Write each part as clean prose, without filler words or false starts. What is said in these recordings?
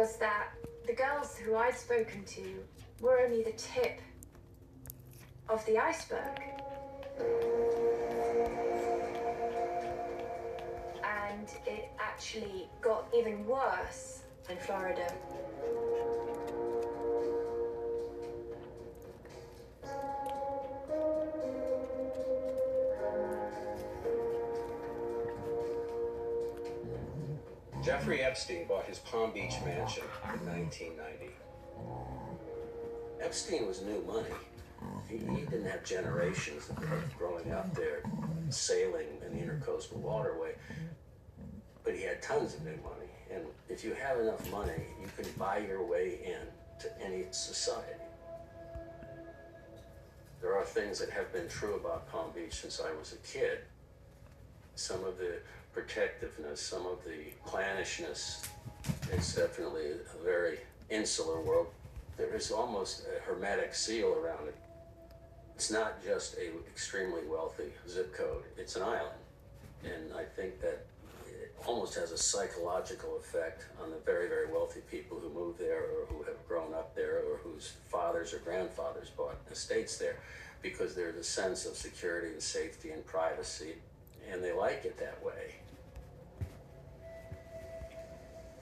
was that the girls who I'd spoken to were only the tip of the iceberg. And it actually got even worse in Florida. Jeffrey Epstein bought his Palm Beach mansion in 1990. Epstein was new money. He didn't have generations of growing up there, sailing in the intercoastal waterway, but he had tons of new money. And if you have enough money, you can buy your way in to any society. There are things that have been true about Palm Beach since I was a kid. Some of the protectiveness, some of the clannishness. It's definitely a very insular world. There is almost a hermetic seal around it. It's not just an extremely wealthy zip code, it's an island. And I think that it almost has a psychological effect on the very, very wealthy people who move there or who have grown up there or whose fathers or grandfathers bought estates there, because there's a sense of security and safety and privacy, and they like it that way.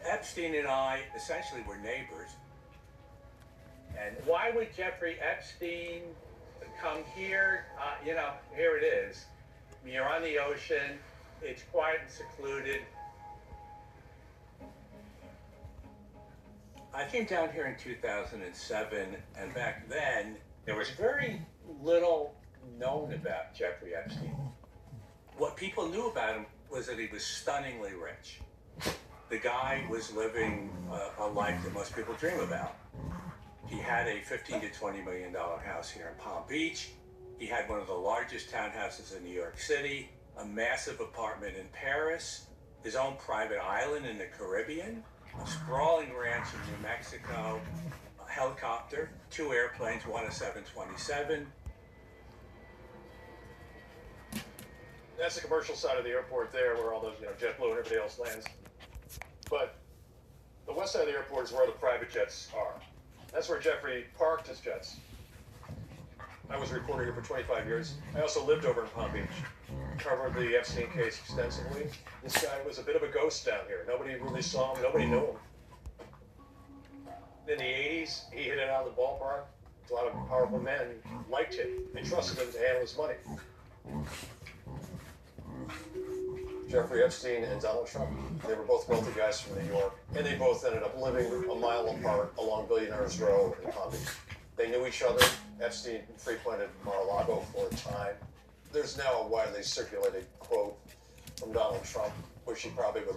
Epstein and I essentially were neighbors. And why would Jeffrey Epstein come here? Here it is. You're on the ocean. It's quiet and secluded. I came down here in 2007, and back then, there was very little known about Jeffrey Epstein. What people knew about him was that he was stunningly rich. The guy was living a life that most people dream about. He had a $15 to $20 million house here in Palm Beach. He had one of the largest townhouses in New York City, a massive apartment in Paris, his own private island in the Caribbean, a sprawling ranch in New Mexico, a helicopter, 2 airplanes, one a 727. That's the commercial side of the airport there, where all those, JetBlue and everybody else lands. But the west side of the airport is where the private jets are. That's where Jeffrey parked his jets. I was a reporter here for 25 years. I also lived over in Palm Beach, covered the Epstein case extensively. This guy was a bit of a ghost down here. Nobody really saw him. Nobody knew him. In the 80s, he hit it out of the ballpark. A lot of powerful men liked him and trusted him to handle his money. Jeffrey Epstein and Donald Trump, they were both wealthy guys from New York, and they both ended up living a mile apart along Billionaires Row in Palm Beach. They knew each other. Epstein frequented Mar-a-Lago for a time. There's now a widely circulated quote from Donald Trump, which he probably would like